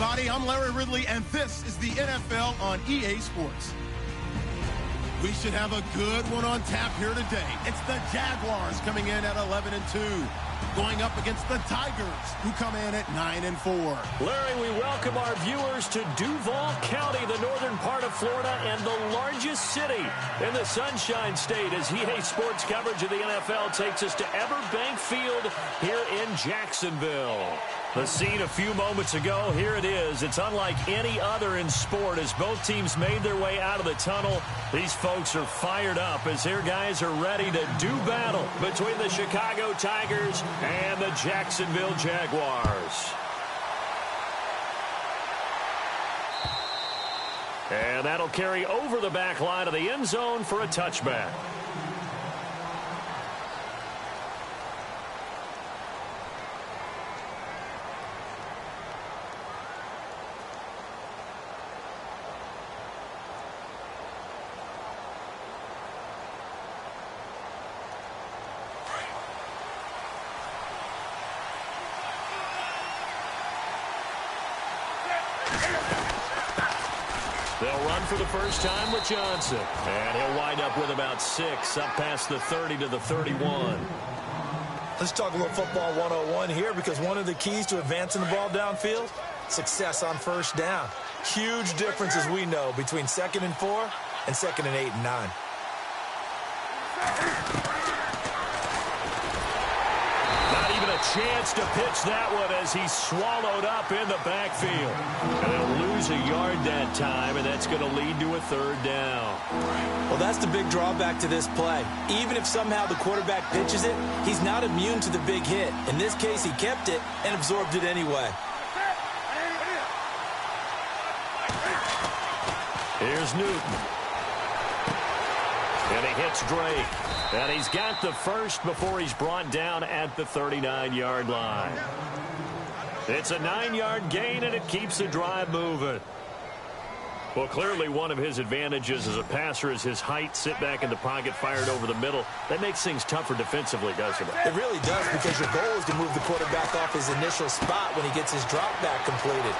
everybody. I'm Larry Ridley, and this is the NFL on EA Sports. We should have a good one on tap here today. It's the Jaguars coming in at 11-2, going up against the Tigers, who come in at 9-4. Larry, we welcome our viewers to Duval County, the northern part of Florida, and the largest city in the Sunshine State, as EA Sports coverage of the NFL takes us to Everbank Field here in Jacksonville. The scene a few moments ago, here it is. It's unlike any other in sport as both teams made their way out of the tunnel. These folks are fired up as their guys are ready to do battle between the Chicago Tigers and the Jacksonville Jaguars. And that'll carry over the back line of the end zone for a touchback. They'll run for the first time with Johnson. And he'll wind up with about 6, up past the 30 to the 31. Let's talk a little football 101 here, because one of the keys to advancing the ball downfield, success on first down. Huge difference, as we know, between 2nd and 4 and 2nd and 8 and 9. Not even a chance to pitch that one as he's swallowed up in the backfield. And they'll lose a yard that time, and that's going to lead to a 3rd down. Well, that's the big drawback to this play. Even if somehow the quarterback pitches it, he's not immune to the big hit. In this case, he kept it and absorbed it anyway. Here's Newton. And he hits Drake. And he's got the first before he's brought down at the 39-yard line. It's a 9-yard gain, and it keeps the drive moving. Well, clearly one of his advantages as a passer is his height. Sit back in the pocket, fired over the middle. That makes things tougher defensively, doesn't it? It really does, because your goal is to move the quarterback off his initial spot when he gets his drop back completed.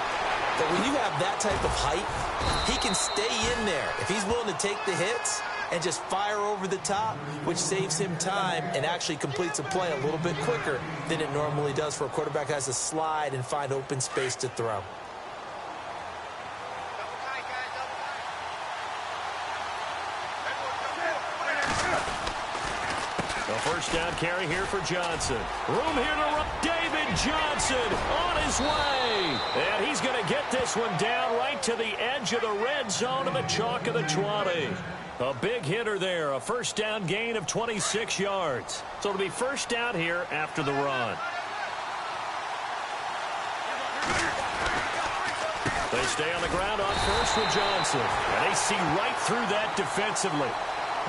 But when you have that type of height, he can stay in there if he's willing to take the hits and just fire over the top, which saves him time and actually completes a play a little bit quicker than it normally does for a quarterback who has to slide and find open space to throw. A first down carry here for Johnson. Room here to run. David Johnson on his way. And he's going to get this one down right to the edge of the red zone of the chalk of the 20. A big hitter there. A first down gain of 26 yards. So it'll be first down here after the run. They stay on the ground on first with Johnson. And they see right through that defensively,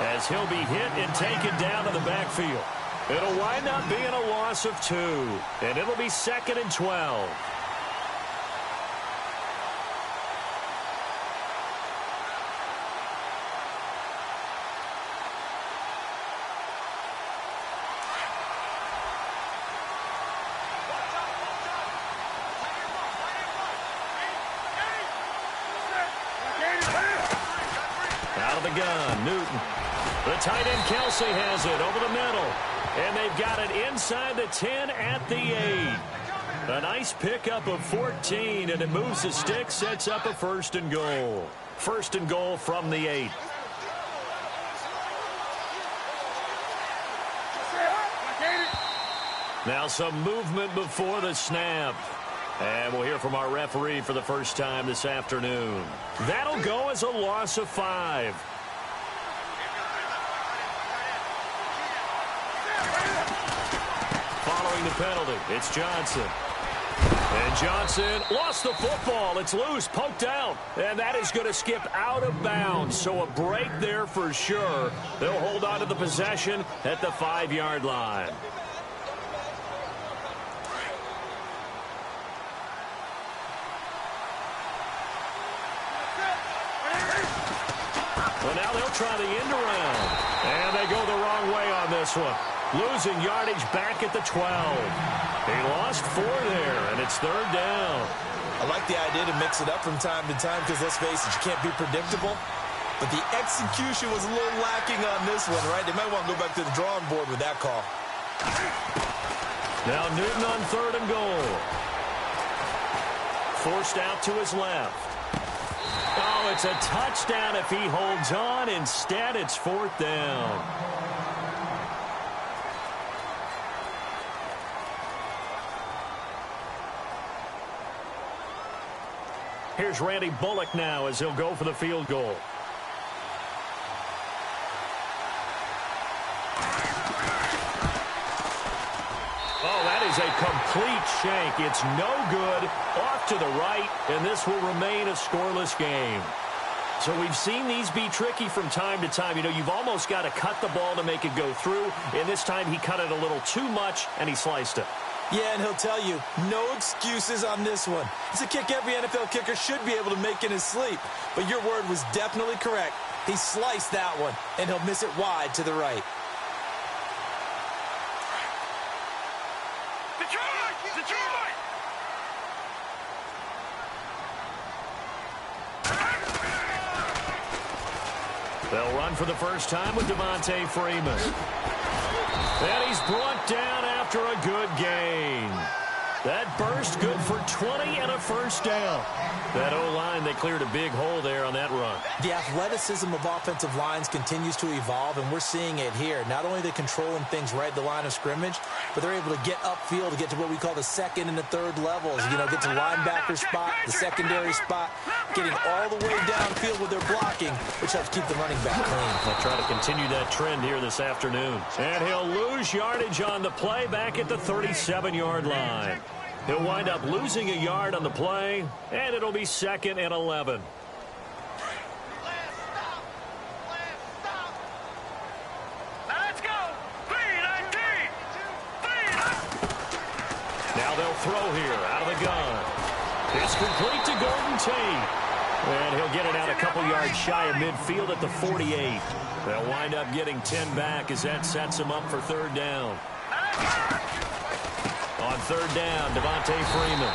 as he'll be hit and taken down to the backfield. It'll wind up being a loss of 2, and it'll be 2nd and 12. Out of the gun, Newton. The tight end Kelsey has it over the middle. And they've got it inside the 10 at the 8. A nice pickup of 14, and it moves the stick, sets up a 1st and goal. 1st and goal from the 8. Now some movement before the snap. And we'll hear from our referee for the first time this afternoon. That'll go as a loss of 5. Following the penalty, it's Johnson. And Johnson lost the football. It's loose, poked out. And that is going to skip out of bounds. So a break there for sure. They'll hold on to the possession at the 5-yard line. Well, now they'll try the end around. And they go the wrong way on this one. Losing yardage back at the 12. He lost 4 there, and it's 3rd down. I like the idea to mix it up from time to time because, let's face it, you can't be predictable. But the execution was a little lacking on this one, right? They might want to go back to the drawing board with that call. Now Newton on 3rd and goal. Forced out to his left. Oh, it's a touchdown if he holds on. Instead, it's 4th down. Here's Randy Bullock now as he'll go for the field goal. Oh, that is a complete shank. It's no good. Off to the right, and this will remain a scoreless game. So we've seen these be tricky from time to time. You know, you've almost got to cut the ball to make it go through. And this time he cut it a little too much, and he sliced it. Yeah, and he'll tell you, no excuses on this one. It's a kick every NFL kicker should be able to make in his sleep. But your word was definitely correct. He sliced that one, and he'll miss it wide to the right. They'll run for the first time with Devontae Freeman. And he's brought down after a good gain. That burst good for 20 and a first down. That O-line, they cleared a big hole there on that run. The athleticism of offensive lines continues to evolve, and we're seeing it here. Not only are they controlling things right at the line of scrimmage, but they're able to get upfield to get to what we call the second and the third levels. You know, get to linebacker spot, the secondary spot, getting all the way downfield with their blocking, which helps keep the running back clean. They'll try to continue that trend here this afternoon. And he'll lose yardage on the play back at the 37-yard line. He'll wind up losing a yard on the play, and it'll be 2nd and 11. Now they'll throw here out of the gun. It's complete to Golden Tate. And he'll get it out a couple yards shy of midfield at the 48. They'll wind up getting 10 back as that sets them up for 3rd down. On 3rd down, Devontae Freeman.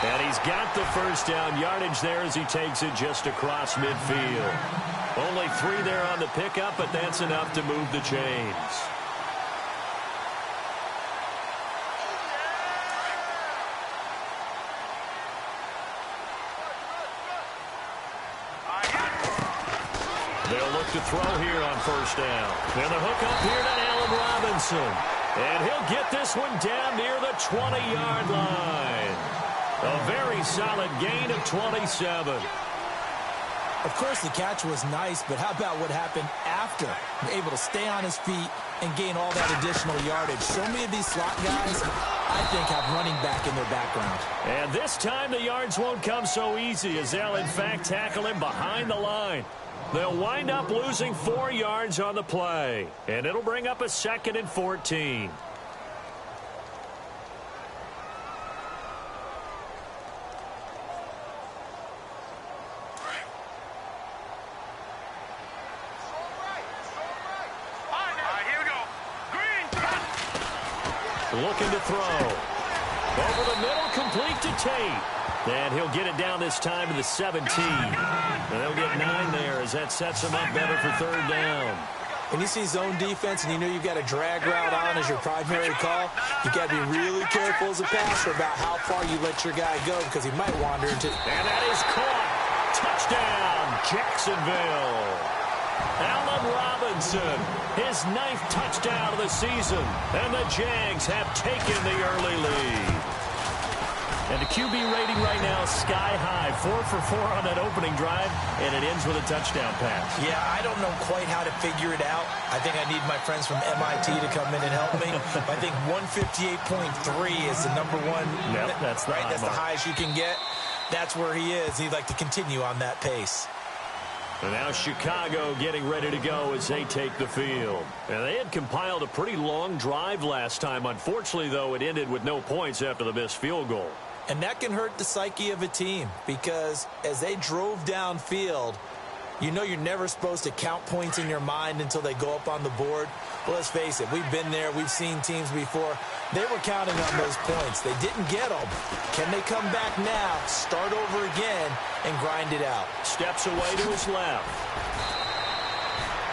And he's got the first down yardage there as he takes it just across midfield. Only 3 there on the pickup, but that's enough to move the chains. They'll look to throw here on 1st down. And the hook up here to Allen Robinson. And he'll get this one down near the 20-yard line. A very solid gain of 27. Of course, the catch was nice, but how about what happened after? Able to stay on his feet and gain all that additional yardage. So many of these slot guys, I think, have running back in their background. And this time the yards won't come so easy as they'll, in fact, tackle him behind the line. They'll wind up losing 4 yards on the play, and it'll bring up a 2nd and 14. Looking to throw. Over the middle, complete to Tate. And he'll get it down this time to the 17. And they'll get 9 there as that sets him up better for 3rd down. When you see zone defense and you know you've got a drag route on as your primary call, you've got to be really careful as a passer about how far you let your guy go because he might wander into... And that is caught. Touchdown, Jacksonville. Allen Robinson, his 9th touchdown of the season. And the Jags have taken the early lead. And the QB rating right now is sky high. 4 for 4 on that opening drive, and it ends with a touchdown pass. Yeah, I don't know quite how to figure it out. I think I need my friends from MIT to come in and help me. I think 158.3 is the number one. Yep, that's the right. That's the mark. highest you can get. That's where he is. He'd like to continue on that pace. And now Chicago getting ready to go as they take the field. And they had compiled a pretty long drive last time. Unfortunately, though, it ended with no points after the missed field goal. And that can hurt the psyche of a team because as they drove downfield, You know you're never supposed to count points in your mind until they go up on the board. Well, let's face it, we've been there. We've seen teams before. They were counting on those points. They didn't get them. Can they come back now, start over again, and grind it out? Steps away to his left.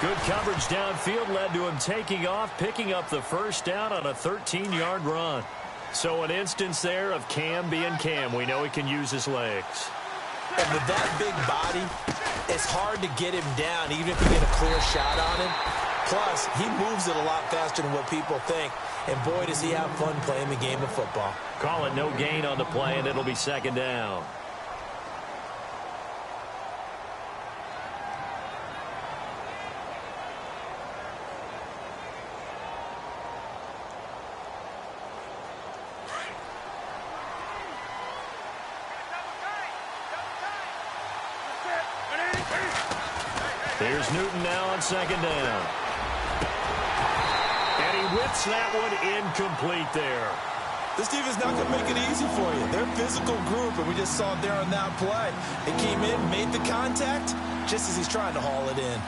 Good coverage downfield led to him taking off, picking up the first down on a 13-yard run. So an instance there of Cam being Cam. We know he can use his legs. And with that big body, it's hard to get him down, even if you get a clear shot on him. Plus, he moves it a lot faster than what people think. And boy, does he have fun playing the game of football. Call it no gain on the play, and it'll be second down. Here's Newton now on second down. And he whips that one incomplete there. This defense not going to make it easy for you. They're a physical group, and we just saw it there on that play. It came in, made the contact, just as he's trying to haul it in.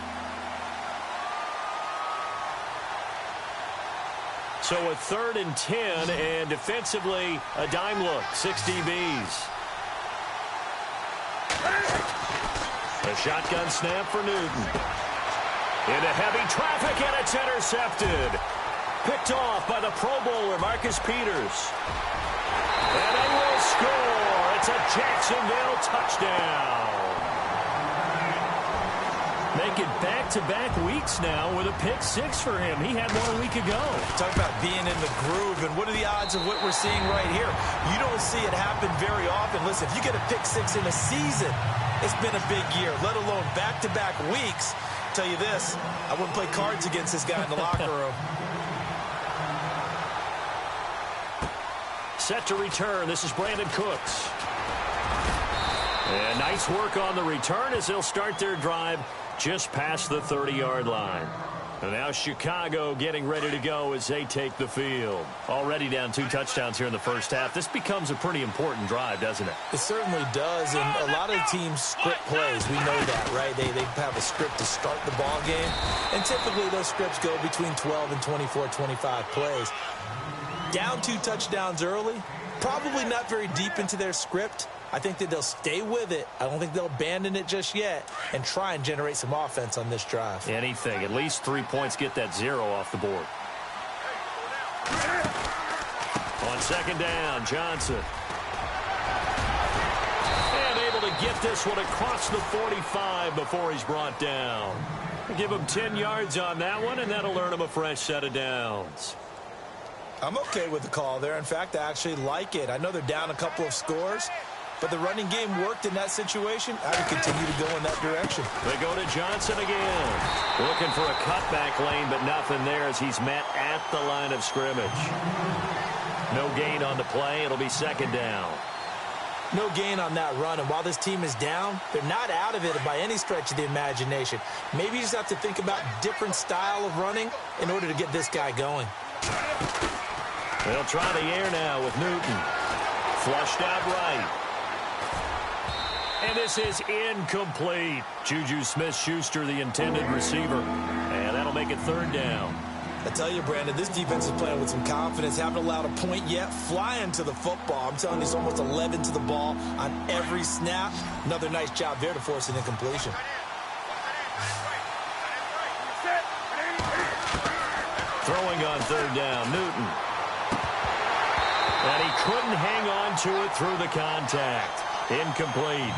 So a 3rd and 10, and defensively, a dime look, 6 DBs. A shotgun snap for Newton. Into heavy traffic, and it's intercepted. Picked off by the Pro Bowler, Marcus Peters. And they will score. It's a Jacksonville touchdown. Make it back-to-back weeks now with a pick 6 for him. He had one a week ago. Talk about being in the groove, and what are the odds of what we're seeing right here? You don't see it happen very often. Listen, if you get a pick 6 in a season, it's been a big year, let alone back-to-back weeks. I'll tell you this, I wouldn't play cards against this guy in the locker room. Set to return. This is Brandon Cooks. And nice work on the return as they'll start their drive just past the 30-yard line. And now Chicago getting ready to go as they take the field. Already down 2 touchdowns here in the first half. This becomes a pretty important drive, doesn't it? It certainly does, and a lot of teams script plays. We know that, right? They have a script to start the ball game, and typically those scripts go between 12 and 24, 25 plays. Down 2 touchdowns early, probably not very deep into their script. I think that they'll stay with it. I don't think they'll abandon it just yet and try and generate some offense on this drive. Anything. At least 3 points, get that 0 off the board. On second down, Johnson. And able to get this one across the 45 before he's brought down. Give him 10 yards on that one, and that'll earn him a fresh set of downs. I'm okay with the call there. In fact, I actually like it. I know they're down a couple of scores, but the running game worked in that situation. I would continue to go in that direction. They go to Johnson again. Looking for a cutback lane, but nothing there as he's met at the line of scrimmage. No gain on the play. It'll be second down. No gain on that run, and while this team is down, they're not out of it by any stretch of the imagination. Maybe you just have to think about different style of running in order to get this guy going. They'll try the air now with Newton. Flushed out right. And this is incomplete. Juju Smith-Schuster, the intended receiver. And that'll make it third down. I tell you, Brandon, this defense is playing with some confidence. Haven't allowed a point yet. Flying to the football. I'm telling you, it's almost 11 to the ball on every snap. Another nice job there to force an incompletion. Throwing on third down, Newton. And he couldn't hang on to it through the contact. Incomplete.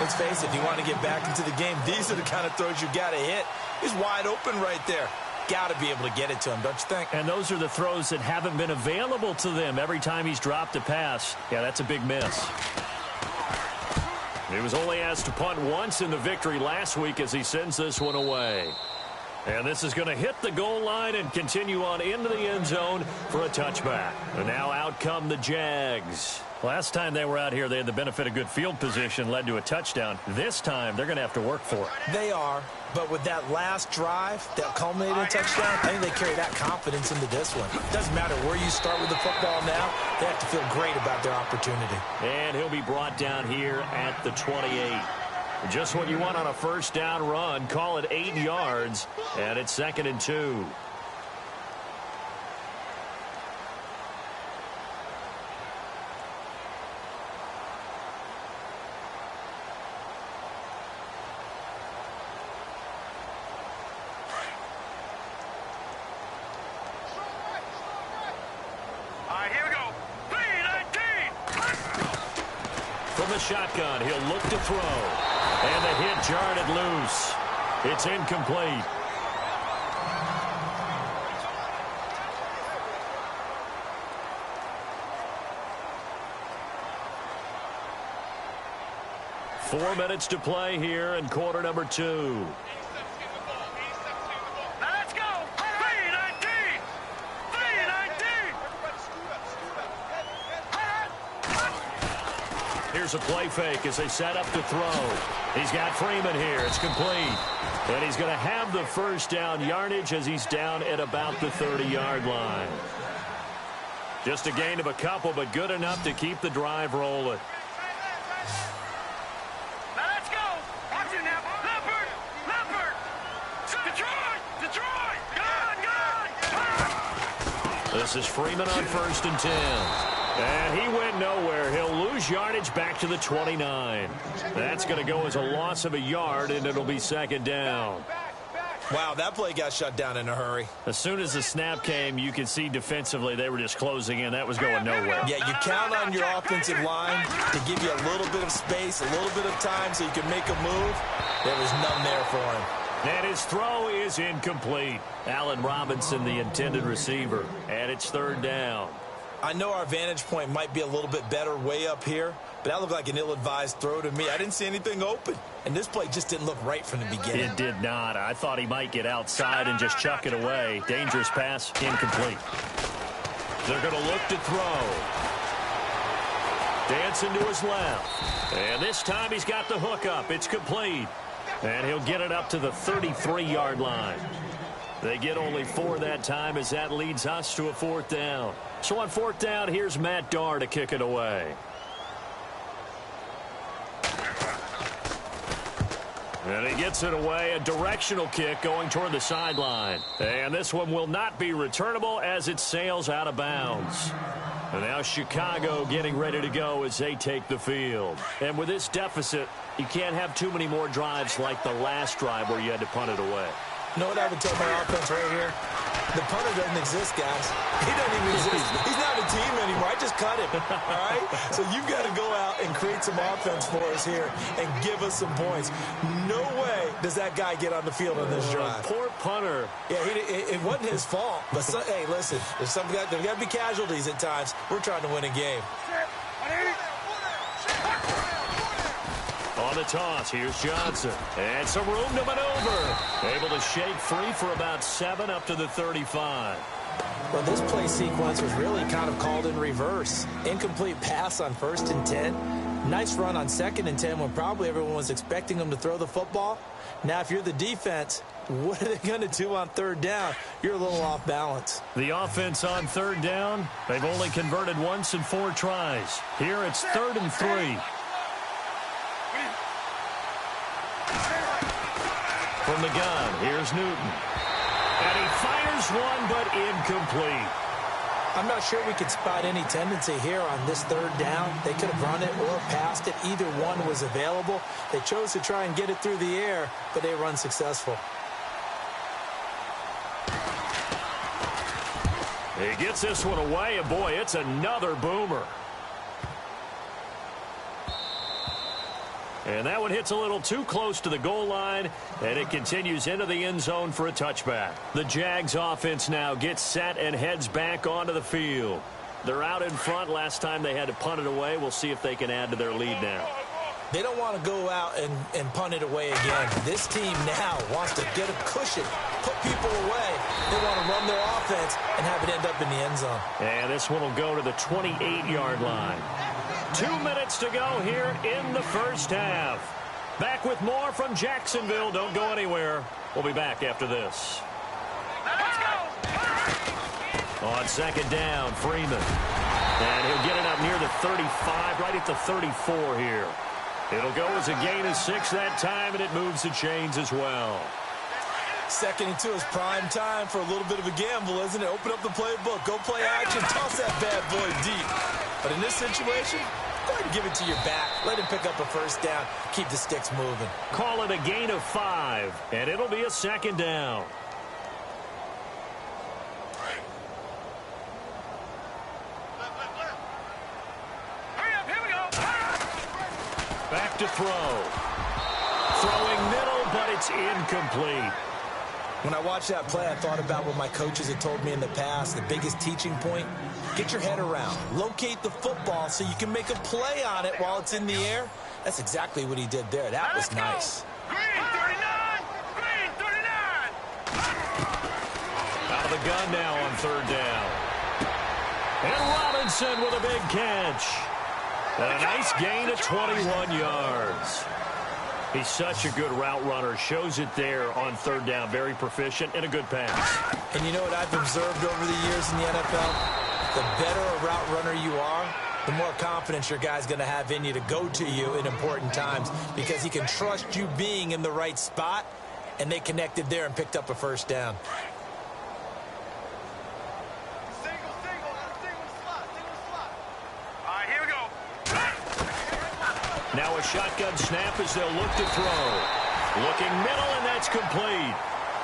Let's face it, if you want to get back into the game, these are the kind of throws you got to hit. He's wide open right there. Got to be able to get it to him, don't you think? And those are the throws that haven't been available to them every time he's dropped a pass. Yeah, that's a big miss. He was only asked to punt once in the victory last week as he sends this one away. And this is going to hit the goal line and continue on into the end zone for a touchback. And now out come the Jags. Last time they were out here, they had the benefit of good field position, led to a touchdown. This time, they're going to have to work for it. They are, but with that last drive that culminated in a touchdown, I think they carry that confidence into this one. It doesn't matter where you start with the football now. They have to feel great about their opportunity. And he'll be brought down here at the 28. Just what you want on a first down run. Call it 8 yards, and it's 2nd and 2. From the shotgun, he'll look to throw. And the hit jarred it loose. It's incomplete. Four minutes to play here in quarter number 2. Here's a play fake as they set up to throw. He's got Freeman here. It's complete. And he's going to have the first down yardage as he's down at about the 30-yard line. Just a gain of a couple, but good enough to keep the drive rolling. Now let's go. Watch it now. Leopard. Detroit. Gone. This is Freeman on 1st and 10. And he went nowhere. He'll lose yardage back to the 29. That's going to go as a loss of a yard, and it'll be 2nd down. Wow, that play got shut down in a hurry. As soon as the snap came, you could see defensively they were just closing in. That was going nowhere. Yeah, you count on your offensive line to give you a little bit of space, a little bit of time so you can make a move. There was none there for him. And his throw is incomplete. Allen Robinson, the intended receiver, and it's 3rd down. I know our vantage point might be a little bit better way up here, but that looked like an ill-advised throw to me. I didn't see anything open, and this play just didn't look right from the beginning. It did not. I thought he might get outside and just chuck it away. Dangerous pass, incomplete. They're going to look to throw. Dancing to his left. And this time he's got the hook up. It's complete. And he'll get it up to the 33-yard line. They get only 4 that time as that leads us to a 4th down. So on 4th down, here's Matt Darr to kick it away. And he gets it away, a directional kick going toward the sideline. And this one will not be returnable as it sails out of bounds. And now Chicago getting ready to go as they take the field. And with this deficit, you can't have too many more drives like the last drive where you had to punt it away. You know what I would tell my offense right here? The punter doesn't exist, guys. He doesn't even exist. He's not a team anymore. I just cut him, all right? So you've got to go out and create some offense for us here and give us some points. No way does that guy get on the field on this drive. Poor punter. Yeah, it wasn't his fault. But, hey, listen, there's got to be casualties at times. We're trying to win a game. On the toss, here's Johnson. And some room to maneuver. Able to shake free for about 7 up to the 35. Well, this play sequence was really kind of called in reverse. Incomplete pass on 1st and 10. Nice run on 2nd and 10 when probably everyone was expecting them to throw the football. Now, if you're the defense, what are they going to do on 3rd down? You're a little off balance. The offense on 3rd down, they've only converted once in 4 tries. Here it's 3rd and 3. From the gun, here's Newton. And he fires one, but incomplete. I'm not sure we could spot any tendency here on this 3rd down. They could have run it or passed it. Either one was available. They chose to try and get it through the air, but they were unsuccessful. He gets this one away, and boy, it's another boomer. And that one hits a little too close to the goal line, and it continues into the end zone for a touchback. The Jags offense now gets set and heads back onto the field. They're out in front. Last time they had to punt it away. We'll see if they can add to their lead now. They don't want to go out and punt it away again. This team now wants to get a cushion, put people away. They want to run their offense and have it end up in the end zone. And this one will go to the 28-yard line. 2 minutes to go here in the first half. Back with more from Jacksonville. Don't go anywhere. We'll be back after this. Let's go. On 2nd down, Freeman. And he'll get it up near the 35, right at the 34 here. It'll go as a gain of 6 that time, and it moves the chains as well. 2nd and 2 is prime time for a little bit of a gamble, isn't it? Open up the playbook. Go play action. Toss that bad boy deep. But in this situation, go ahead and give it to your back. Let him pick up a first down. Keep the sticks moving. Call it a gain of 5, and it'll be a 2nd down. Back to throw. Throwing middle, but it's incomplete. When I watched that play, I thought about what my coaches had told me in the past. The biggest teaching point, get your head around. Locate the football so you can make a play on it while it's in the air. That's exactly what he did there. That was nice. Green 39! Green 39! Out of the gun now on 3rd down. And Robinson with a big catch. And a nice gain of 21 yards. He's such a good route runner. Shows it there on 3rd down. Very proficient and a good pass. And you know what I've observed over the years in the NFL? The better a route runner you are, the more confidence your guy's going to have in you to go to you in important times because he can trust you being in the right spot, and they connected there and picked up a first down. Now a shotgun snap as they'll look to throw. Looking middle, and that's complete.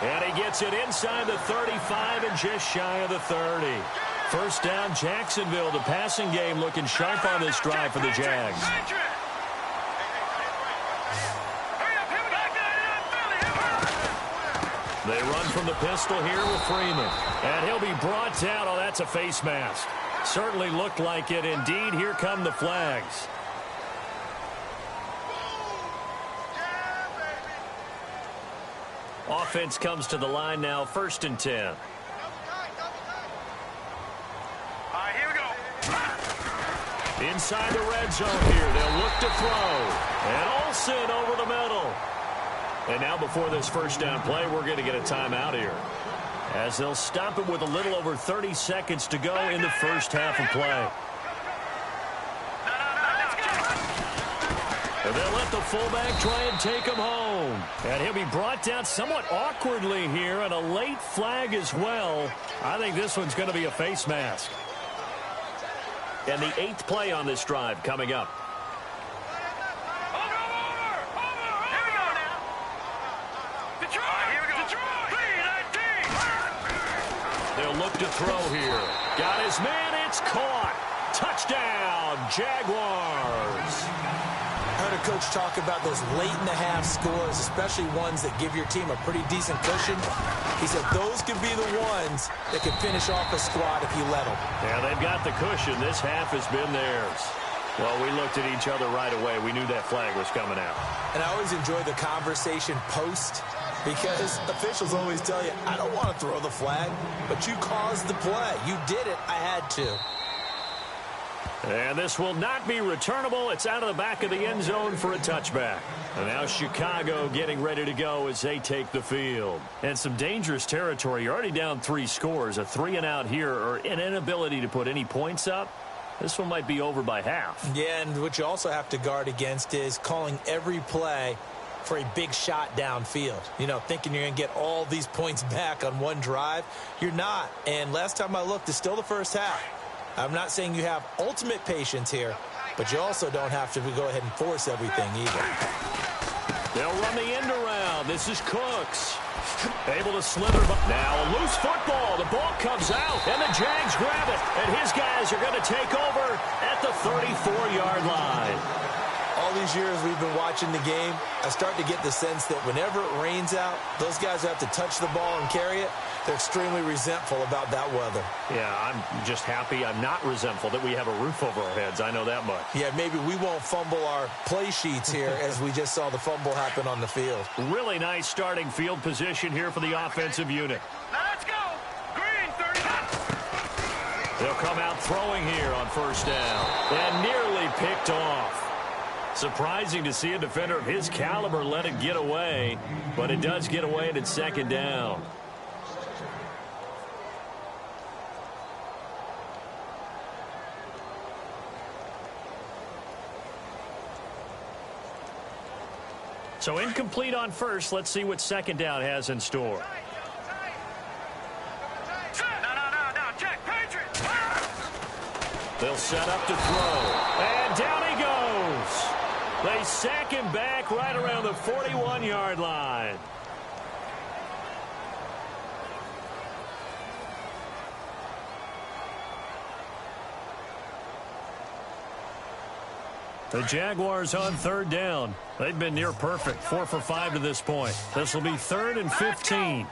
And he gets it inside the 35 and just shy of the 30. First down, Jacksonville. The passing game looking sharp on this drive for the Jags. They run from the pistol here with Freeman. And he'll be brought down. Oh, that's a face mask. Certainly looked like it. Indeed, here come the flags. Offense comes to the line now, 1st and 10. All right, here we go. Inside the red zone here, they'll look to throw. And Olsen over the middle. And now before this first down play, we're going to get a timeout here, as they'll stop it with a little over 30 seconds to go in the first half of play. And they'll let the fullback try and take him home. And he'll be brought down somewhat awkwardly here, and a late flag as well. I think this one's going to be a face mask. And the 8th play on this drive coming up. They'll look to throw here. Got his man. It's caught. Touchdown, Jaguars. I heard a coach talk about those late-in-the-half scores, especially ones that give your team a pretty decent cushion. He said those could be the ones that could finish off a squad if you let them. Yeah, they've got the cushion. This half has been theirs. Well, we looked at each other right away. We knew that flag was coming out. And I always enjoy the conversation post, because officials always tell you, I don't want to throw the flag, but you caused the play. You did it. I had to. And this will not be returnable. It's out of the back of the end zone for a touchback. And now Chicago getting ready to go as they take the field. And some dangerous territory. You're already down 3 scores. A 3-and-out here, or an inability to put any points up. This one might be over by half. Yeah, and what you also have to guard against is calling every play for a big shot downfield. You know, thinking you're going to get all these points back on one drive. You're not. And last time I looked, it's still the first half. I'm not saying you have ultimate patience here, but you also don't have to go ahead and force everything either. They'll run the end around. This is Cooks. Able to slither. Now a loose football. The ball comes out, and the Jags grab it. And his guys are going to take over at the 34-yard line. All these years we've been watching the game, I start to get the sense that whenever it rains out, those guys who have to touch the ball and carry it, they're extremely resentful about that weather. Yeah, I'm just happy I'm not resentful that we have a roof over our heads. I know that much. Yeah, maybe we won't fumble our play sheets here as we just saw the fumble happen on the field. Really nice starting field position here for the offensive unit. Let's go. Green 39. They'll come out throwing here on first down. And nearly picked off. Surprising to see a defender of his caliber let it get away, but it does get away and it's second down. So incomplete on first. Let's see what second down has in store. No, check, Patriots. They'll set up to throw. And down he goes. They sack him back right around the 41-yard line. The Jaguars on third down. They've been near perfect, 4 for 5 to this point. This will be 3rd and 15.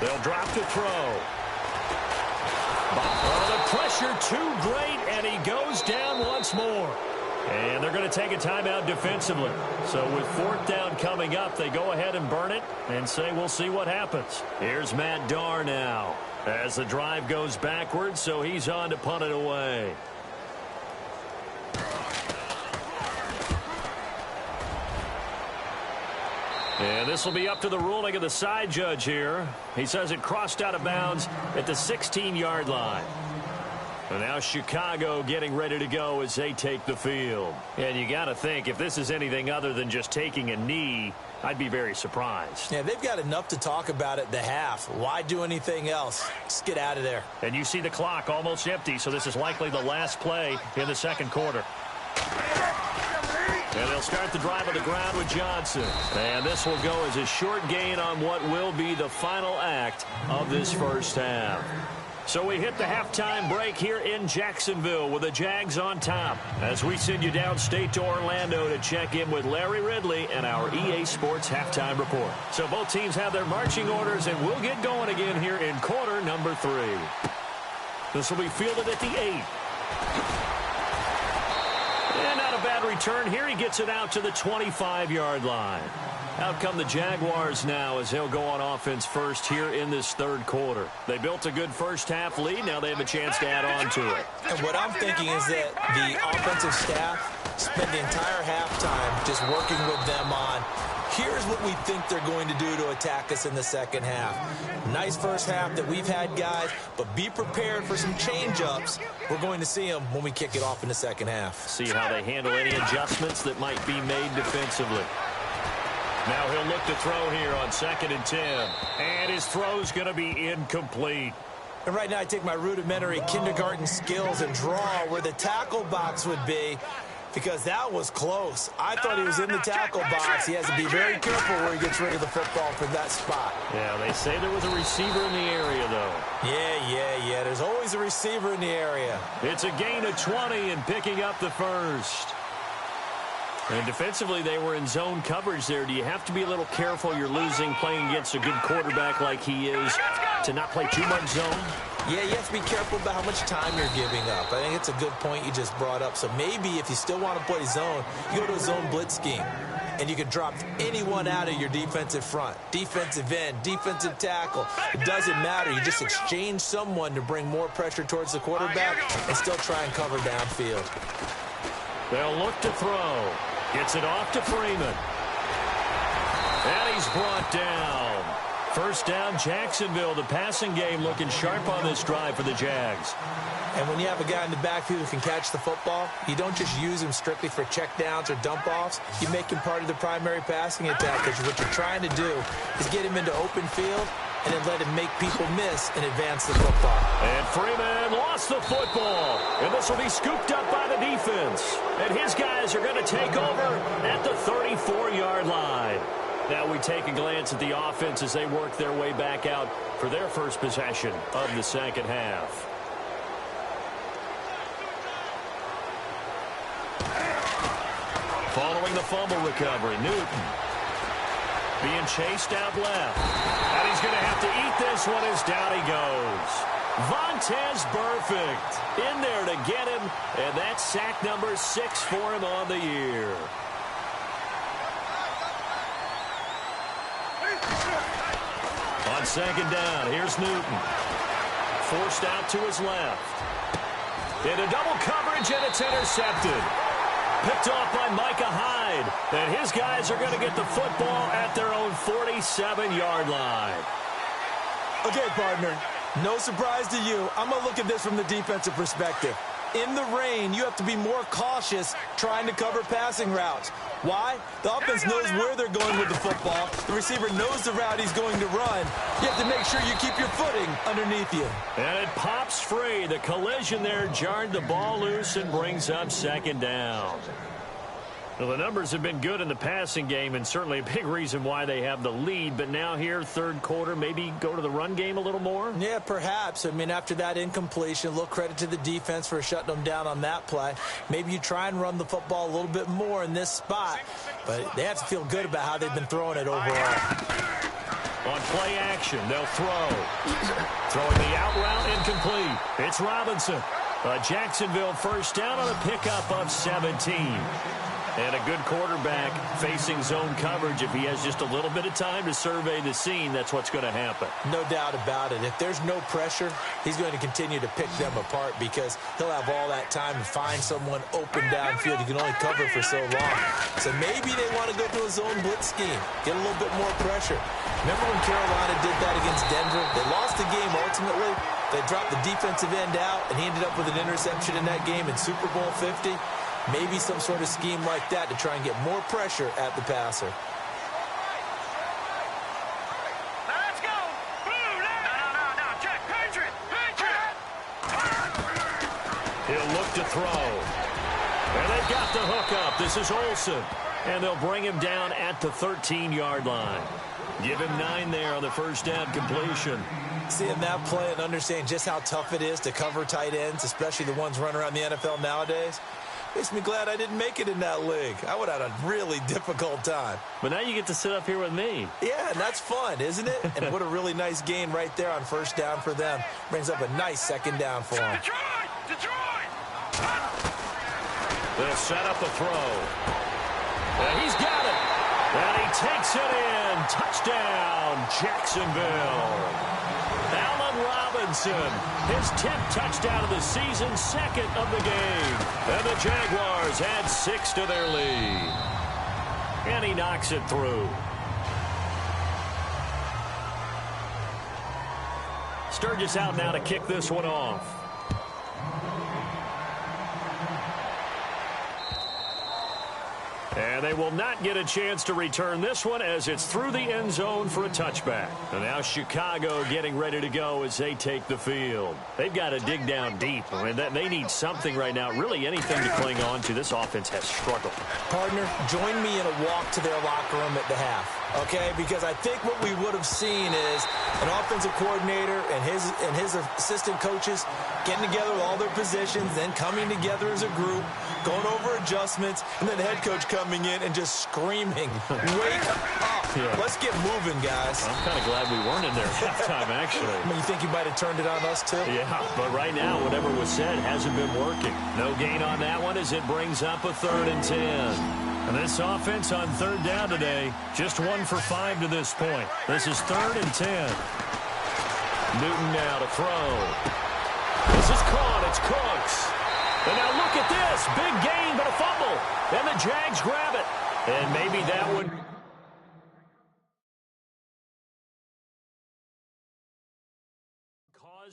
They'll drop to throw. Oh, the pressure too great, and he goes down once more. And they're going to take a timeout defensively. So with 4th down coming up, they go ahead and burn it and say we'll see what happens. Here's Matt Darr now as the drive goes backwards, so he's on to punt it away. And this will be up to the ruling of the side judge here. He says it crossed out of bounds at the 16-yard line. And now Chicago getting ready to go as they take the field. And you got to think, if this is anything other than just taking a knee, I'd be very surprised. Yeah, they've got enough to talk about at the half. Why do anything else? Just get out of there. And you see the clock almost empty, so this is likely the last play in the second quarter. And they'll start the drive on the ground with Johnson. And this will go as a short gain on what will be the final act of this first half. So we hit the halftime break here in Jacksonville with the Jags on top as we send you downstate to Orlando to check in with Larry Ridley and our EA Sports halftime report. So both teams have their marching orders, and we'll get going again here in quarter number 3. This will be fielded at the 8. And not a bad return here. He gets it out to the 25-yard line. Out come the Jaguars now as they'll go on offense first here in this third quarter. They built a good first half lead. Now they have a chance to add on to it. And what I'm thinking is that the offensive staff spent the entire halftime just working with them on, here's what we think they're going to do to attack us in the second half. Nice first half that we've had, guys, but be prepared for some change-ups. We're going to see them when we kick it off in the second half. See how they handle any adjustments that might be made defensively. Now he'll look to throw here on 2nd and 10. And his throw's going to be incomplete. And right now I take my rudimentary kindergarten skills and draw where the tackle box would be, because that was close. I thought he was in the tackle box. He has to be very careful where he gets rid of the football from that spot. Yeah, they say there was a receiver in the area, though. Yeah. There's always a receiver in the area. It's a gain of 20 and picking up the first. And defensively, they were in zone coverage there. Do you have to be a little careful? You're losing playing against a good quarterback like he is to not play too much zone? Yeah, you have to be careful about how much time you're giving up. I think it's a good point you just brought up. So maybe if you still want to play zone, you go to a zone blitz scheme. And you can drop anyone out of your defensive front. Defensive end, defensive tackle. It doesn't matter. You just exchange someone to bring more pressure towards the quarterback and still try and cover downfield. They'll look to throw. Gets it off to Freeman. And he's brought down. First down, Jacksonville. The passing game looking sharp on this drive for the Jags. And when you have a guy in the backfield who can catch the football, you don't just use him strictly for checkdowns or dump-offs. You make him part of the primary passing attack, because what you're trying to do is get him into open field and then let him make people miss and advance the football. And Freeman lost the football. And this will be scooped up by the defense. And his guys are going to take over at the 34-yard line. Now we take a glance at the offense as they work their way back out for their first possession of the second half. Following the fumble recovery, Newton being chased out left. And he's going to have to eat this one as down he goes. Vontaze Burfict in there to get him, and that's sack number 6 for him on the year. On second down, here's Newton. Forced out to his left. Into double coverage, and it's intercepted. Picked off by Micah Hyde. And his guys are going to get the football at their own 47-yard line. Okay, partner, no surprise to you. I'm going to look at this from the defensive perspective. in the rain, you have to be more cautious trying to cover passing routes. Why? The offense knows where they're going with the football. The receiver knows the route he's going to run. You have to make sure you keep your footing underneath you. And it pops free. The collision there jarred the ball loose and brings up second down. Well, the numbers have been good in the passing game and certainly a big reason why they have the lead. But now here, third quarter, maybe go to the run game a little more? Yeah, perhaps. I mean, after that incompletion, a little credit to the defense for shutting them down on that play. Maybe you try and run the football a little bit more in this spot. But they have to feel good about how they've been throwing it overall. On play action, they'll throw. Throwing the out route incomplete. It's Robinson. A Jacksonville first down on a pickup of 17. And a good quarterback facing zone coverage. If he has just a little bit of time to survey the scene, that's what's going to happen. No doubt about it. If there's no pressure, he's going to continue to pick them apart because he'll have all that time to find someone open downfield. He can only cover for so long. So maybe they want to go to a zone blitz scheme, get a little bit more pressure. Remember when Carolina did that against Denver? They lost the game ultimately. They dropped the defensive end out, and he ended up with an interception in that game in Super Bowl 50. Maybe some sort of scheme like that to try and get more pressure at the passer. Let's go. No. Check. Patriot. He'll look to throw. And they've got the hook up. This is Olsen. And they'll bring him down at the 13-yard line. Give him 9 there on the first down completion. Seeing that play and understanding just how tough it is to cover tight ends, especially the ones running around the NFL nowadays, makes me glad I didn't make it in that league. I would have had a really difficult time. But now you get to sit up here with me. Yeah, and that's fun, isn't it? And what a really nice gain right there on first down for them. Brings up a nice second down for them. Detroit! They'll set up a throw. And he's got it. And he takes it in. Touchdown, Jacksonville. Allen Robinson, his 10th touchdown of the season, second of the game. And the Jaguars add 6 to their lead. And he knocks it through. Sturgis out now to kick this one off. And they will not get a chance to return this one as it's through the end zone for a touchback. And now Chicago getting ready to go as they take the field. They've got to dig down deep. I mean, they need something right now, really anything to cling on to. This offense has struggled. Partner, join me in a walk to their locker room at the half. Okay, because I think what we would have seen is an offensive coordinator and his assistant coaches getting together with all their positions, then coming together as a group, going over adjustments, and then the head coach coming in and just screaming, "Wake up! Yeah. Let's get moving, guys." I'm kind of glad we weren't in there at halftime, actually. I mean, you think he might have turned it on us, too? Yeah, but right now, whatever was said hasn't been working. No gain on that one as it brings up a 3rd and 10. And this offense on 3rd down today, just 1 for 5 to this point. This is 3rd and 10. Newton now to throw. This is caught. It's Cooks. And now look at this. Big gain, but a fumble. And the Jags grab it. And maybe that would...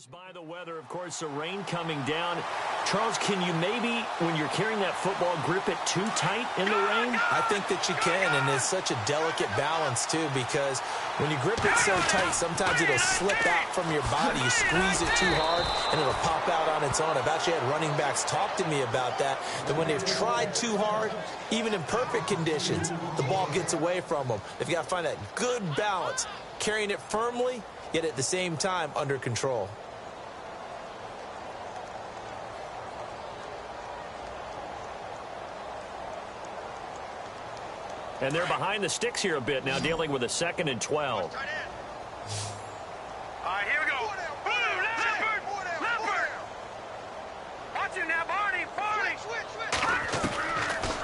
by the weather, of course, the rain coming down. Charles, can you maybe, when you're carrying that football, grip it too tight in the rain? I think that you can, and it's such a delicate balance, too, because when you grip it so tight, sometimes it'll slip out from your body. You squeeze it too hard, and it'll pop out on its own. I've actually had running backs talk to me about that when they've tried too hard, even in perfect conditions, the ball gets away from them. They've got to find that good balance, carrying it firmly, yet at the same time under control. And they're behind the sticks here a bit now, dealing with a 2nd and 12. All right, here we go. Leopard! Watch it now, Barney!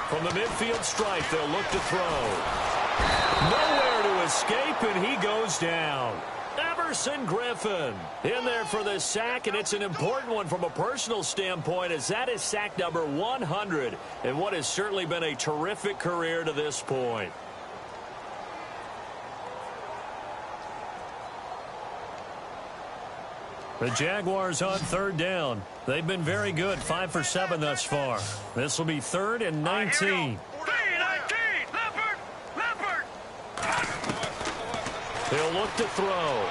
From the midfield stripe, they'll look to throw. Nowhere to escape, and he goes down. Everson Griffin in there for the sack, and it's an important one from a personal standpoint as that is sack number 100 in what has certainly been a terrific career to this point. The Jaguars on third down. They've been very good, 5 for 7 thus far. This will be 3rd and 19. He'll look to throw.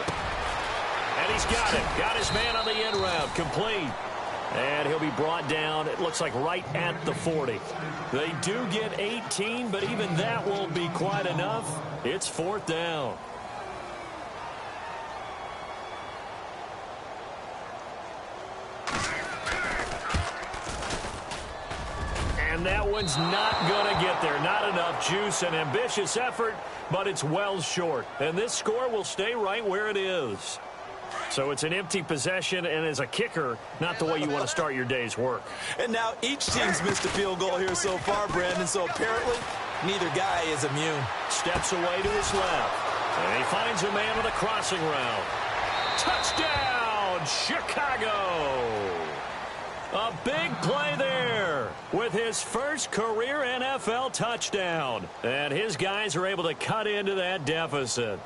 And he's got it. Got his man on the end route. Complete. And he'll be brought down, it looks like right at the 40. They do get 18, but even that won't be quite enough. It's 4th down. And that one's not going to get there. Not enough juice. An ambitious effort, but it's well short. And this score will stay right where it is. So it's an empty possession, and as a kicker, not the way you want to start your day's work. And now each team's missed a field goal here so far, Brandon, so apparently neither guy is immune. Steps away to his left, and he finds a man with a crossing route. Touchdown, Chicago! A big play there with his first career NFL touchdown. And his guys are able to cut into that deficit.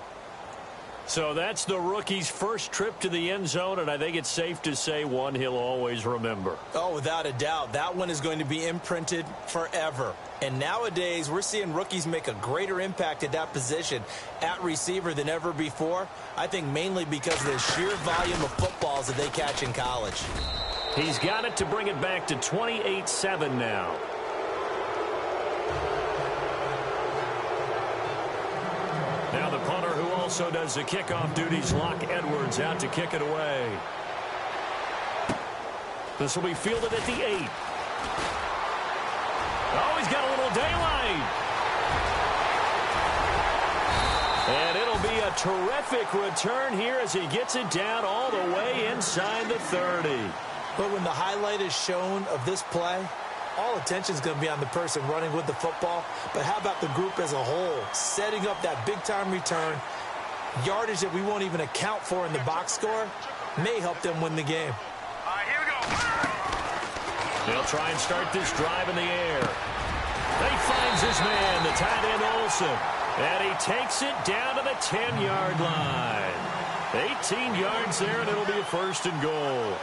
So that's the rookie's first trip to the end zone, and I think it's safe to say one he'll always remember. Oh, without a doubt. That one is going to be imprinted forever. And nowadays, we're seeing rookies make a greater impact at that position at receiver than ever before. I think mainly because of the sheer volume of footballs that they catch in college. He's got it to bring it back to 28-7 now. Now the punter who also does the kickoff duties, Locke Edwards, out to kick it away. This will be fielded at the 8. Oh, he's got a little daylight. And it'll be a terrific return here as he gets it down all the way inside the 30. But when the highlight is shown of this play, all attention is going to be on the person running with the football. But how about the group as a whole, setting up that big-time return, yardage that we won't even account for in the box score, may help them win the game. All right, here we go. They'll try and start this drive in the air. He finds his man, the tight end Olsen, and he takes it down to the 10-yard line. 18 yards there, and it'll be a 1st and goal.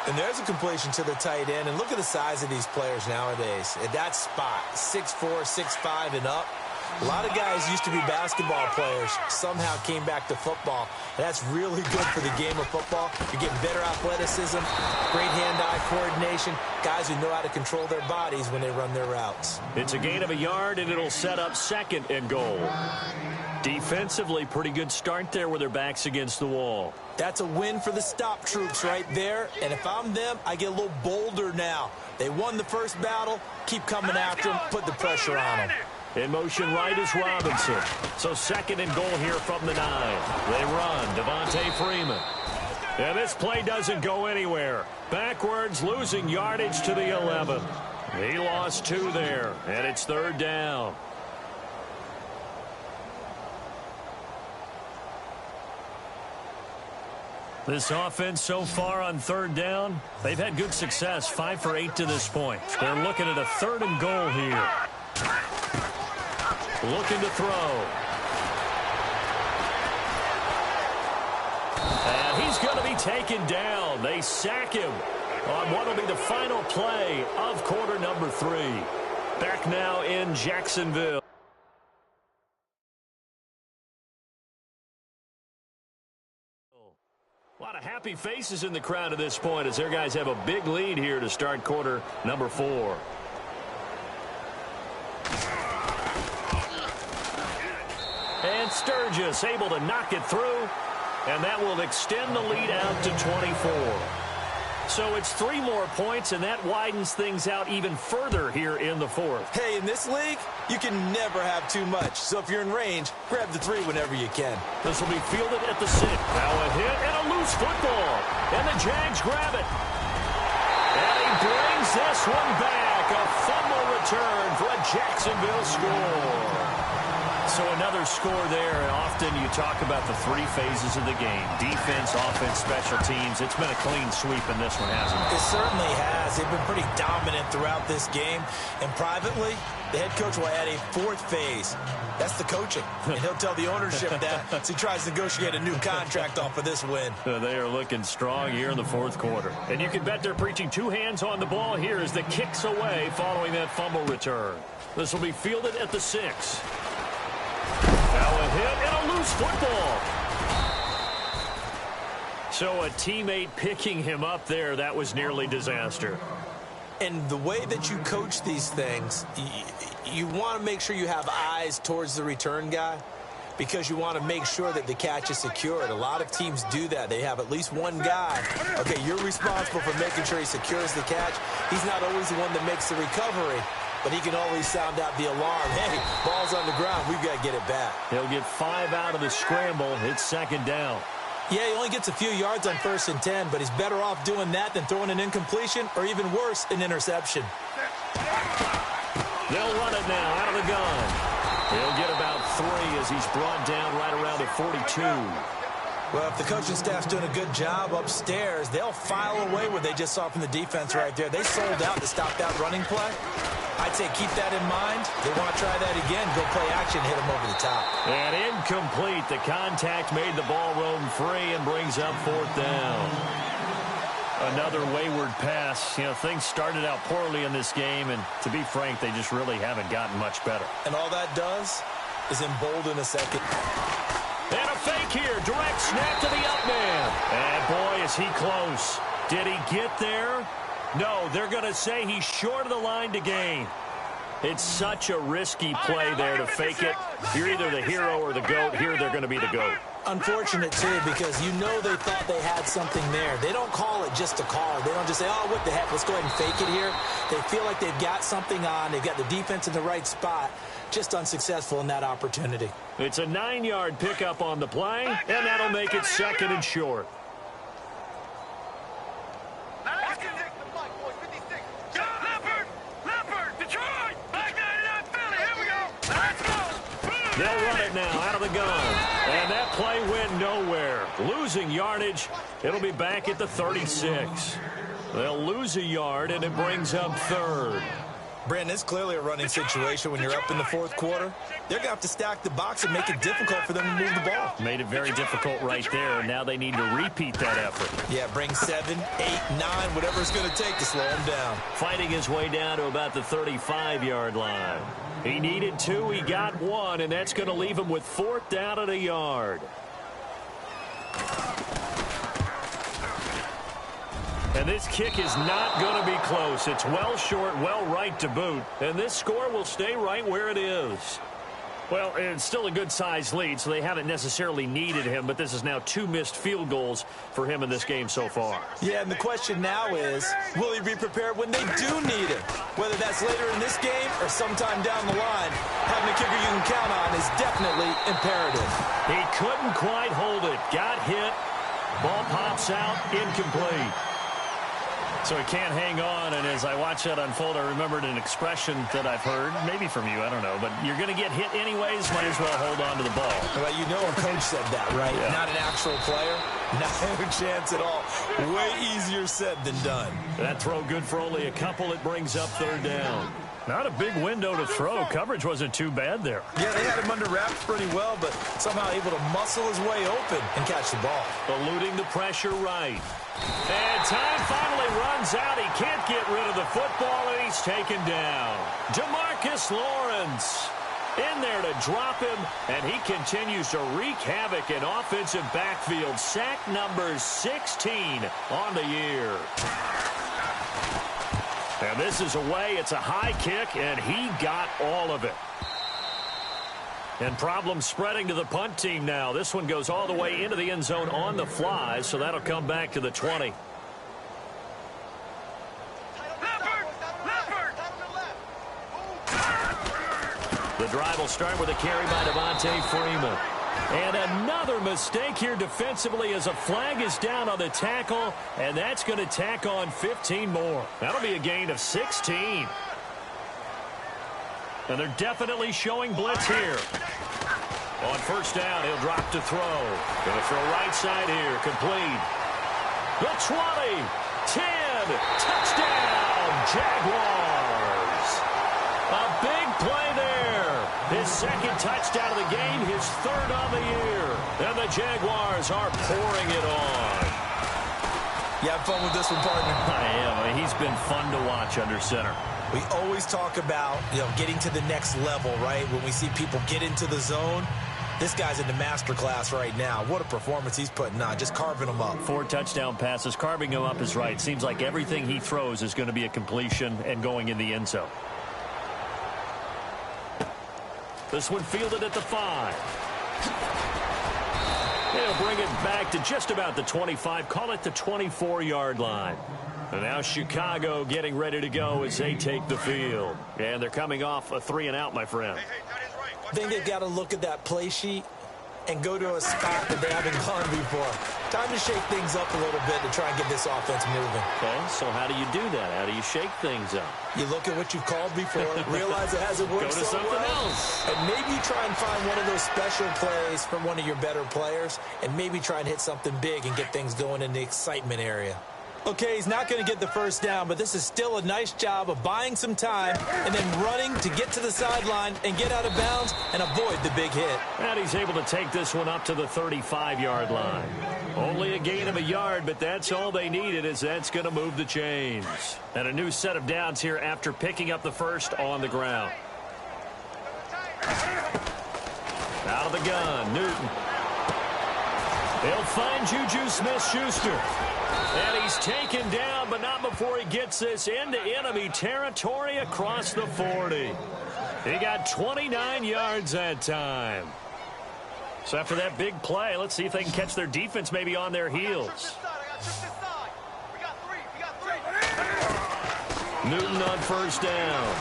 And there's a completion to the tight end. And look at the size of these players nowadays. At that spot, 6'4", 6'5", and up. A lot of guys used to be basketball players, somehow came back to football. That's really good for the game of football. You're getting better athleticism, great hand-eye coordination, guys who know how to control their bodies when they run their routes. It's a gain of a yard, and it'll set up 2nd and goal. Defensively, pretty good start there with their backs against the wall. That's a win for the stop troops right there. And if I'm them, I get a little bolder now. They won the first battle. Keep coming after them. Put the pressure on them. In motion right is Robinson. So 2nd and goal here from the 9. They run. Devontae Freeman. And this play doesn't go anywhere. Backwards, losing yardage to the 11. He lost 2 there. And it's 3rd down. This offense so far on 3rd down, they've had good success, 5 for 8 to this point. They're looking at a 3rd and goal here. Looking to throw. And he's going to be taken down. They sack him on what will be the final play of quarter number 3. Back now in Jacksonville. A lot of happy faces in the crowd at this point as their guys have a big lead here to start quarter number 4. And Sturgis able to knock it through, and that will extend the lead out to 24. So it's 3 more points, and that widens things out even further here in the 4th. Hey, in this league, you can never have too much. So if you're in range, grab the 3 whenever you can. This will be fielded at the 6. Now a hit and a loose football. And the Jags grab it. And he brings this one back. A fumble return for a Jacksonville score. So another score there, and often you talk about the three phases of the game. Defense, offense, special teams. It's been a clean sweep in this one, hasn't it? It certainly has. They've been pretty dominant throughout this game. And privately, the head coach will add a fourth phase. That's the coaching. And he'll tell the ownership that as he tries to negotiate a new contract off of this win. They are looking strong here in the fourth quarter. And you can bet they're preaching two hands on the ball here as the kicks away following that fumble return. This will be fielded at the 6. Now a hit and a loose football. So a teammate picking him up there, that was nearly disaster. And the way that you coach these things, you want to make sure you have eyes towards the return guy because you want to make sure that the catch is secured. A lot of teams do that. They have at least one guy. Okay, you're responsible for making sure he secures the catch. He's not always the one that makes the recovery, but he can always sound out the alarm. Hey, ball's on the ground. We've got to get it back. He'll get 5 out of the scramble. It's second down. Yeah, he only gets a few yards on 1st and 10, but he's better off doing that than throwing an incompletion or even worse, an interception. They'll run it now out of the gun. He'll get about 3 as he's brought down right around the 42. Well, if the coaching staff's doing a good job upstairs, they'll file away what they just saw from the defense right there. They sold out to stop that running play. I'd say keep that in mind. They want to try that again. Go play action, hit them over the top. And incomplete. The contact made the ball roam free and brings up 4th down. Another wayward pass. You know, things started out poorly in this game, and to be frank, they just really haven't gotten much better. And all that does is embolden a second. And a fake here. Direct snap to the up man. And boy, is he close. Did he get there? No, they're going to say he's short of the line to gain. It's such a risky play there to fake it. You're either the hero or the GOAT. Here they're going to be the GOAT. Unfortunate, too, because you know they thought they had something there. They don't call it just a call. They don't just say, oh, what the heck, let's go ahead and fake it here. They feel like they've got something on. They've got the defense in the right spot. Just unsuccessful in that opportunity. It's a 9-yard pickup on the play, and that'll make it 2nd and short. They'll run it now out of the gun. And that play went nowhere. Losing yardage. It'll be back at the 36. They'll lose a yard, and it brings up 3rd. Brandon, it's clearly a running situation when you're up in the 4th quarter. They're going to have to stack the box and make it difficult for them to move the ball. Made it very difficult right there, and now they need to repeat that effort. Yeah, bring 7, 8, 9, whatever it's going to take to slow him down. Fighting his way down to about the 35-yard line. He needed 2, he got 1, and that's going to leave him with 4th down at a yard. And this kick is not going to be close. It's well short, well right to boot. And this score will stay right where it is. Well, it's still a good-sized lead, so they haven't necessarily needed him, but this is now 2 missed field goals for him in this game so far. Yeah, and the question now is, will he be prepared when they do need him? Whether that's later in this game or sometime down the line, having a kicker you can count on is definitely imperative. He couldn't quite hold it. Got hit. Ball pops out. Incomplete. So he can't hang on, and as I watch that unfold, I remembered an expression that I've heard, maybe from you, I don't know, but you're going to get hit anyways, might as well hold on to the ball. Well, you know a coach said that, right? Yeah. Not an actual player. Not a chance at all. Way easier said than done. That throw good for only a couple. It brings up 3rd down. Not a big window to throw. Coverage wasn't too bad there. Yeah, they had him under wraps pretty well, but somehow able to muscle his way open and catch the ball. Eluding the pressure right. And time finally runs out. He can't get rid of the football, and he's taken down. DeMarcus Lawrence in there to drop him, and he continues to wreak havoc in offensive backfield. Sack number 16 on the year. And this is away. It's a high kick, and he got all of it. And problems spreading to the punt team now. This one goes all the way into the end zone on the fly, so that'll come back to the 20. The drive will start with a carry by Devontae Freeman. And another mistake here defensively as a flag is down on the tackle, and that's going to tack on 15 more. That'll be a gain of 16. And they're definitely showing blitz here. On first down, he'll drop to throw. Going to throw right side here. Complete. The 20. 10. Touchdown, Jaguars. A big play there. His second touchdown of the game, his third on the year. And the Jaguars are pouring it on. You have fun with this one, partner? I am. I mean, he's been fun to watch under center. We always talk about, getting to the next level, right? When we see people get into the zone, this guy's in the master class right now. What a performance he's putting on, just carving them up. 4 touchdown passes. Carving him up is right. Seems like everything he throws is going to be a completion and going in the end zone. This one fielded at the 5. He'll bring it back to just about the 25. Call it the 24-yard line. And now Chicago getting ready to go as they take the field. And they're coming off a 3-and-out, my friend. I think they've got to look at that play sheet and go to a spot that they haven't gone before. Time to shake things up a little bit to try and get this offense moving. Okay, so how do you do that? How do you shake things up? You look at what you've called before, realize it hasn't worked Go to so something well, else. and maybe try and find one of those special plays from one of your better players, and maybe try and hit something big and get things going in the excitement area. Okay, he's not going to get the first down, but this is still a nice job of buying some time and then running to get to the sideline and get out of bounds and avoid the big hit. And he's able to take this one up to the 35-yard line. Only a gain of a yard, but that's all they needed, as that's going to move the chains. And a new set of downs here after picking up the first on the ground. Out of the gun, Newton. They'll find Juju Smith-Schuster. And he's taken down, but not before he gets this into enemy territory across the 40. He got 29 yards that time. So after that big play, let's see if they can catch their defense maybe on their heels. Newton on first down.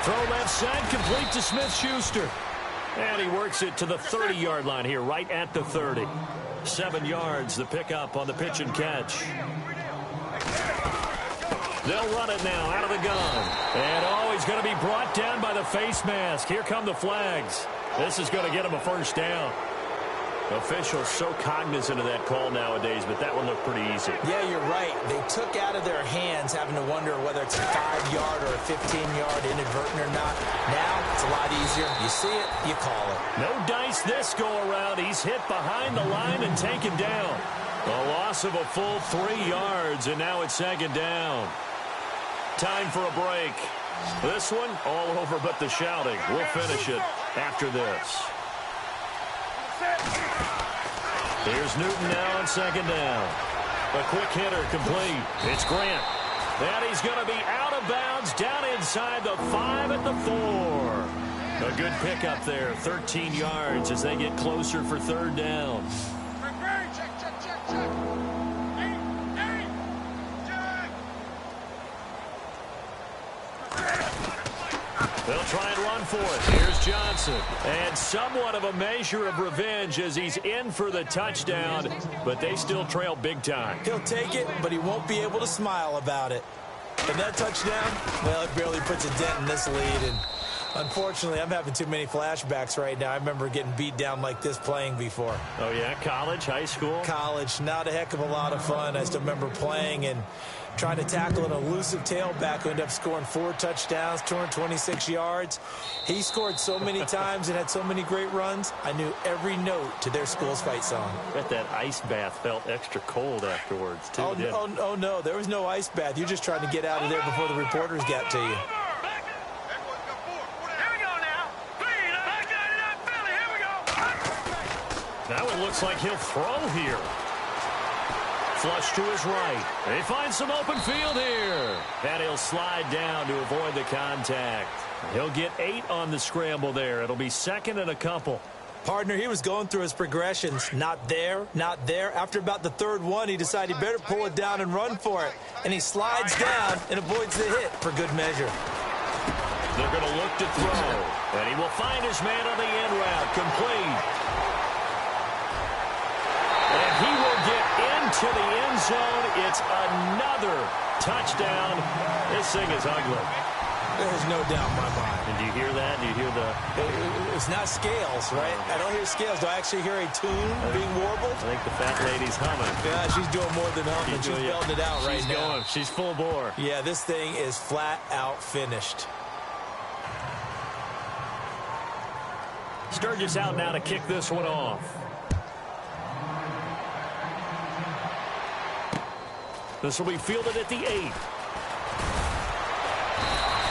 Throw left side, complete to Smith-Schuster. And he works it to the 30-yard line here, right at the 30. 7 yards, the pickup on the pitch and catch. They'll run it now out of the gun. And, he's going to be brought down by the face mask. Here come the flags. This is going to get him a first down. Officials so cognizant of that call nowadays, but that one looked pretty easy. Yeah, you're right. They took out of their hands having to wonder whether it's a 5-yard or a 15-yard inadvertent or not. Now, it's a lot easier. You see it, you call it. No dice this go-around. He's hit behind the line and taken down. A loss of a full 3 yards, and now it's second down. Time for a break. This one, all over but the shouting. We'll finish it after this. Here's Newton now on second down. A quick hitter complete. It's Grant. And he's going to be out of bounds down inside the 5 at the 4. A good pickup there. 13 yards as they get closer for third down. They'll try and run for it. Here's Johnson. And somewhat of a measure of revenge as he's in for the touchdown, but they still trail big time. He'll take it, but he won't be able to smile about it. And that touchdown, well, it barely puts a dent in this lead. And unfortunately, I'm having too many flashbacks right now. I remember getting beat down like this playing before. Oh, yeah? College, high school? College. Not a heck of a lot of fun. I still remember playing and trying to tackle an elusive tailback who ended up scoring 4 touchdowns, 226 yards. He scored so many times and had so many great runs, I knew every note to their school's fight song. I bet that ice bath felt extra cold afterwards, too. Oh, no, there was no ice bath. You're just trying to get out of there before the reporters got to you. Now it looks like he'll throw here. Flush to his right. They find some open field here. And he'll slide down to avoid the contact. He'll get 8 on the scramble there. It'll be second and a couple. Partner, he was going through his progressions. Not there, not there. After about the third one, he decided he better pull it down and run for it. And he slides down and avoids the hit for good measure. They're going to look to throw. And he will find his man on the end route. Complete. And he will get into the end zone. It's another touchdown. This thing is ugly. There's no doubt in my mind. And do you hear that? Do you hear the... It's not scales, right? I don't hear scales. Do I actually hear a tune being warbled? I think the fat lady's humming. Yeah, she's doing more than humming. She's belting it out right now. She's going. She's full bore. Yeah, this thing is flat out finished. Sturgis out now to kick this one off. This will be fielded at the 8.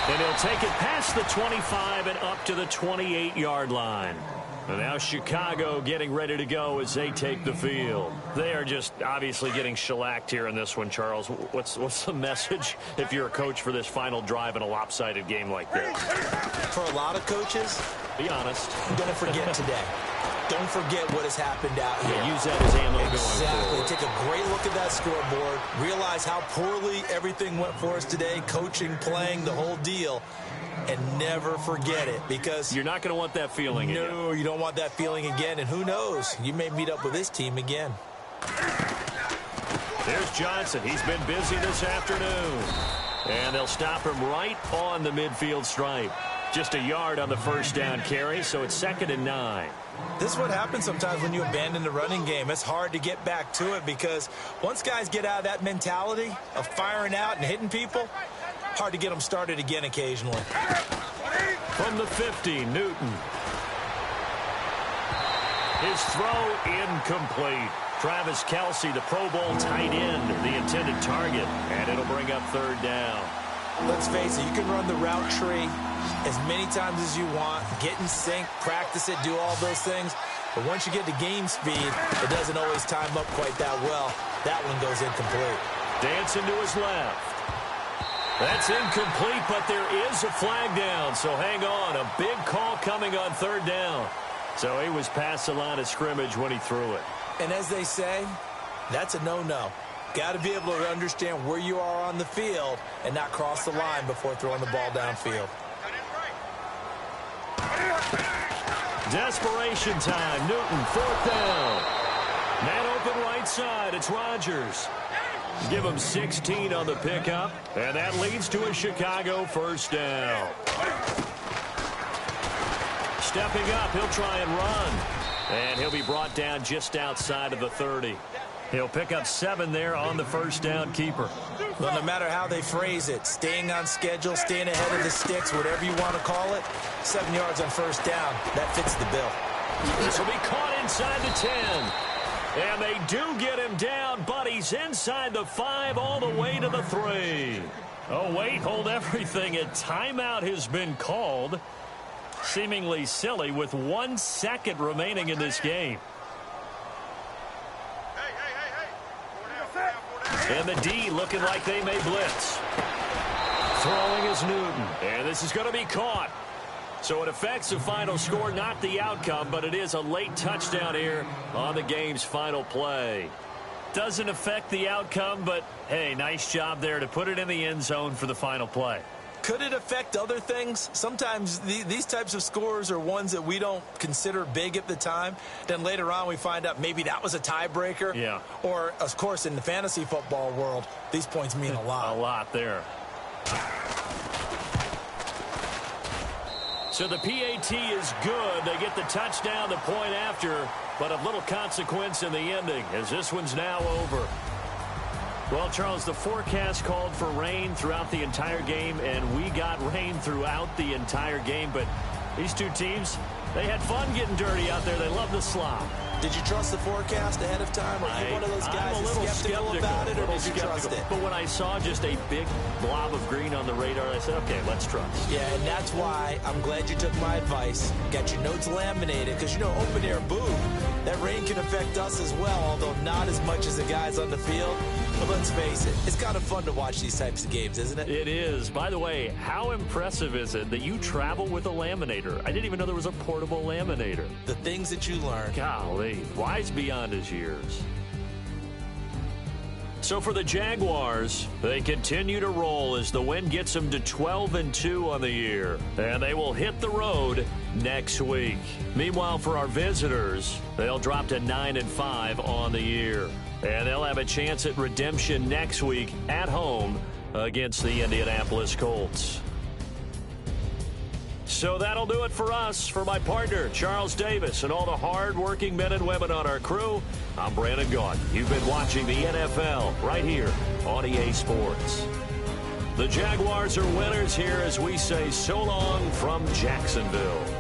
And he'll take it past the 25 and up to the 28-yard line. And now Chicago getting ready to go as they take the field. They are just obviously getting shellacked here in this one, Charles. What's the message if you're a coach for this final drive in a lopsided game like this? For a lot of coaches, be honest, I'm going to forget today. Don't forget what has happened out here. Yeah, use that as ammo going Exactly. forward. Take a great look at that scoreboard. Realize how poorly everything went for us today. Coaching, playing, the whole deal. And never forget it, because you're not going to want that feeling again. No, you don't want that feeling again. And who knows? You may meet up with this team again. There's Johnson. He's been busy this afternoon. And they'll stop him right on the midfield stripe. Just a yard on the first down carry, so it's 2nd and 9. This is what happens sometimes when you abandon the running game. It's hard to get back to it, because once guys get out of that mentality of firing out and hitting people, hard to get them started again occasionally. From the 50, Newton. His throw incomplete. Travis Kelce, the Pro Bowl tight end, the intended target, and it'll bring up 3rd down. Let's face it, you can run the route tree as many times as you want, get in sync, practice it, do all those things. But once you get to game speed, it doesn't always time up quite that well. That one goes incomplete. Dancing to his left. That's incomplete, but there is a flag down, so hang on. A big call coming on 3rd down. So he was past the line of scrimmage when he threw it. And as they say, that's a no-no. Got to be able to understand where you are on the field and not cross the line before throwing the ball downfield. Desperation time. Newton, 4th down. Man open right side. It's Rodgers. Give him 16 on the pickup, and that leads to a Chicago 1st down. Stepping up, he'll try and run. And he'll be brought down just outside of the 30. He'll pick up 7 there on the 1st down keeper. Well, no matter how they phrase it, staying on schedule, staying ahead of the sticks, whatever you want to call it, 7 yards on 1st down, that fits the bill. This will be caught inside the 10. And they do get him down, but he's inside the 5 all the way to the 3. Oh, wait, hold everything. A timeout has been called. Seemingly silly with 1 second remaining in this game. And the D looking like they may blitz. Throwing is Newton. And this is going to be caught. So it affects the final score, not the outcome, but it is a late touchdown here on the game's final play. Doesn't affect the outcome, but, hey, nice job there to put it in the end zone for the final play. Could it affect other things? Sometimes these types of scores are ones that we don't consider big at the time. Then later on we find out maybe that was a tiebreaker. Yeah. Or, of course, in the fantasy football world, these points mean a lot. A lot there. So the PAT is good. They get the touchdown, the point after, but of little consequence in the ending as this one's now over. Well, Charles, the forecast called for rain throughout the entire game, and we got rain throughout the entire game. But these two teams, they had fun getting dirty out there. They love the slop. Did you trust the forecast ahead of time? Are you one of those guys I'm a little skeptical about it, or did you trust it? But when I saw just a big blob of green on the radar, I said, okay, let's trust. Yeah, and that's why I'm glad you took my advice. Got your notes laminated, because, you know, open air boom, that rain can affect us as well, although not as much as the guys on the field. But let's face it, it's kind of fun to watch these types of games, isn't it? It is. By the way, how impressive is it that you travel with a laminator? I didn't even know there was a portable laminator. The things that you learn. Golly, wise beyond his years. So for the Jaguars, they continue to roll as the win gets them to 12-2 on the year. And they will hit the road next week. Meanwhile, for our visitors, they'll drop to 9-5 on the year. And they'll have a chance at redemption next week at home against the Indianapolis Colts. So that'll do it for us. For my partner, Charles Davis, and all the hard-working men and women on our crew, I'm Brandon Gaudin. You've been watching the NFL right here on EA Sports. The Jaguars are winners here as we say so long from Jacksonville.